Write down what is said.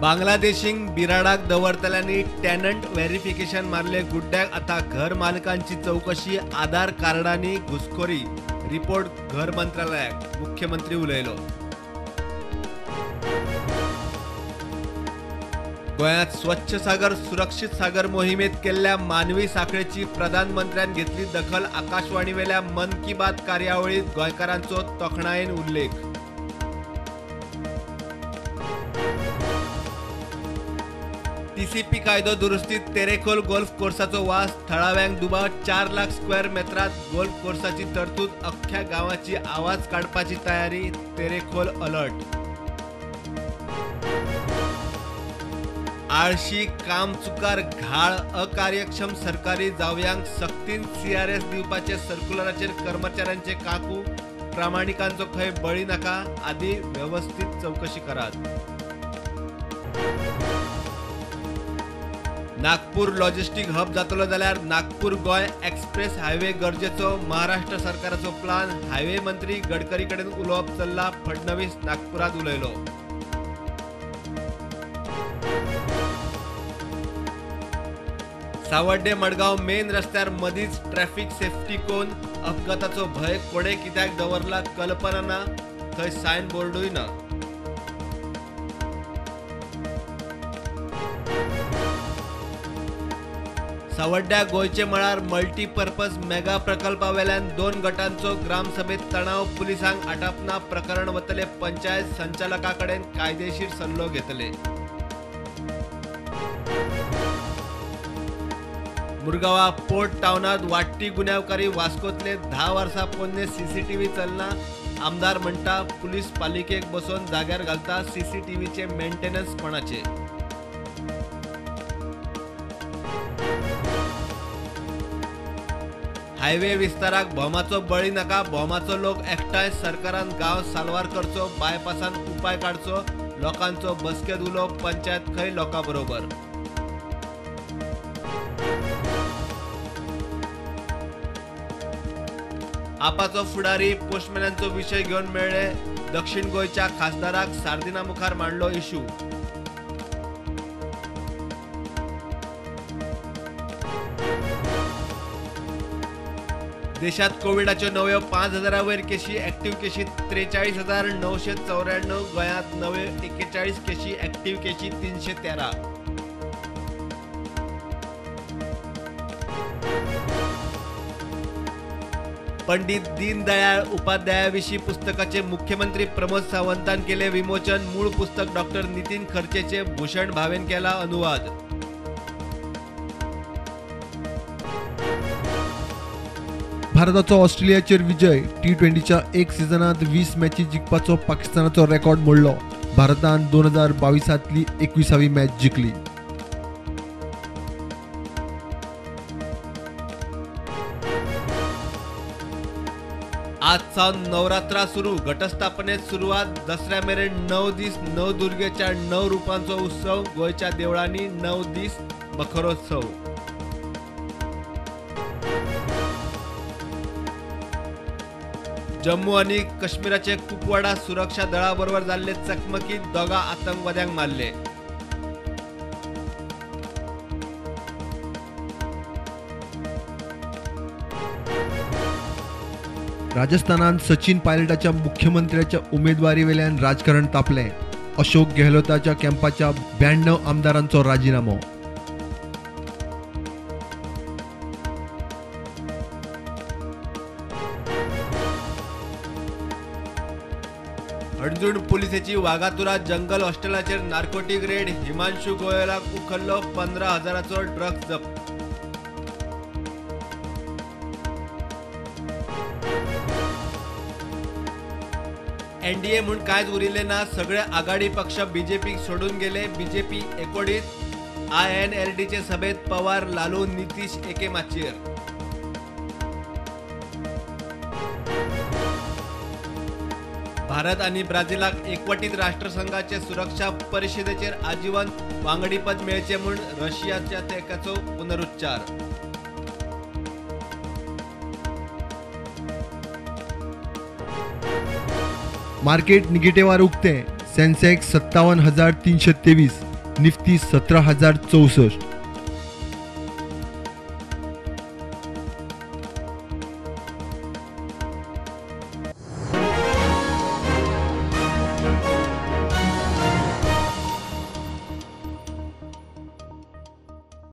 बांगलादेशींक बिराडाक दवरतल्यांनी tenant verification मारले गुड्ड्याक आता घर मालकांची चौकशी आधार कार्डांनी घुसखोरी रिपोर्ट घर मंत्रालयाक मुख्यमंत्री उलयलो। गोंयात स्वच्छ सागर सुरक्षित सागर मोहिमेत केल्ल्या मानवी साखळेची प्रधानमंत्र्यान घेतली दखल। आकाशवाणी वेल्या मन की बात कार्यावळीत गोंयकारांचो तोखणायेन उल्लेख। टीसीपी कायदो दुरुस्तीत तेरेखोल गोल्फ कोर्साचो वास थळाव्यांक दुबाव 4 लाख स्क्वेअर मेत्रात गोल्फ कोर्साची तरतूद अख्ख्या गावाची आवाज काढपाची तयारी तेरेखोल अलर्ट। आळशी कामचुकार घाळ अकार्यक्षम सरकारी जावयांक सक्तीन सीआरएस दिवपाचे सर्क्युलराचेर कर्मचाऱ्यांचे काकू प्रामाणिकांचो खंय बळी नाका आदी व्यवस्थित चौकशी करात। नागपूर लॉजिस्टिक हब जातलो जाल्यार नागपूर गोय एक्सप्रेस हायवे गरजेचो महाराष्ट्र सरकाराचो प्लान। हायवे मंत्री गडकरी कडेन उलोवप चल्ला। फडणवीस नागपुरात उलयलो। सावर्डे मडगांव मेन रस्त्यार मदींच ट्रॅफिक सेफ्टी कोन अपघाताचो भय कोणे कित्याक दवरला कल्पना ना थंय सायन बोर्डूय ना। सावड्ड्या गोयचे मळार मल्टीपर्पज मेगा प्रकल्पा वेल्यान 2 गटांचो ग्रामसभेत तणाव पुलिसांक आटापना प्रकरण वतले पंचायत संचालका कडेन कायदेशीर सल्लो घेतले। मुरगांवा पोर्ट टाउनात वाडटी गुन्यांवकारी वास्कोतले 10 वर्सां पोन्ने सीसीटीव्ही चलना। आमदार म्हणटा पुलीस पालिकेक बसोन जाग्यार घालता सीसीटीव्हीचे मेंटेनन्स कोणाचे। हायवे विस्ताराक भोमाचो बळी नाका भोमाचो लोक एकठांय सरकारान गांव साल्वार करचो बायपासान उपाय काडचो लोकांचो बसकेत उलो पंचायत खंय लोकां बरोबर। आपाचो फुडारी पोस्टमॅनांचो विशय घेवन मेळ्ळे। दक्षिण गोंयच्या खासदाराक सार्दिना मुखार मांडलो इश्यू। देशात कोविडाच्यो नव्यो 5,000 वयर केशी ऍक्टिव्ह केशी 43,994। गोंयांत नवे 41 केशी ऍक्टिव्ह केशी 313। पंडित दीनदयाळ उपाध्याया विशीं पुस्तकाचे मुख्यमंत्री प्रमोद सावंतान केले विमोचन। मूळ पुस्तक डॉक्टर नितीन खर्चेचे भूषण भावेन केला अनुवाद। भारताचो ऑस्ट्रेलियाचेर विजय। T20च्या एक सिजनात 20 मॅची जिखपाचो पाकिस्तानाचो रेकॉर्ड मोडलो। भारतान 2022तली 21वी मॅच जिखली। आज सावन नवरात्रा सुरू घटस्थापनेत सुरुवात। दसऱ्या मेरेन 9 दीस नवदुर्गेच्या 9 रुपांचो उत्सव। गोयच्या देवळांनी 9 दीस बखरोत्सव। जम्मू आणि काश्मीराचे कुपवाडा सुरक्षा दळाबरोबर जाल्ले चकमकीत 2 आतंकवाद्यांक मारले। राजस्थानात सचिन पायलटाच्या मुख्यमंत्र्याच्या उमेदवारी वेल्यान राजकारण तापले। अशोक गेहलोताच्या कॅम्पाच्या 92 आमदारांचो राजीनामो। हणजूण पुलिसेची वागातुरा जंगल हॉस्टेलाचेर नार्कोटिक रेड। हिमांशु गोयलाक उखल्लो 15,000चो ड्रग्स जप्त। एनडीए म्हणून कांयच उरिल्ले ना सगळे आघाडी पक्ष बीजेपीक सोडून गेले। बीजेपी एकोडीत INLDचे सभेत पवार लालू नितीश एके माचयेर। भारत आणि ब्राझीलाक एकवटीत राष्ट्रसंघाचे सुरक्षा परिषदेचेर आजीवन वांगडीपद मेळचे म्हूण रशियाच्या तेकाचो पुनरुच्चार। मार्केट निगेटिव्हार उक्ते। Sensex 57,323, Nifty 17,064,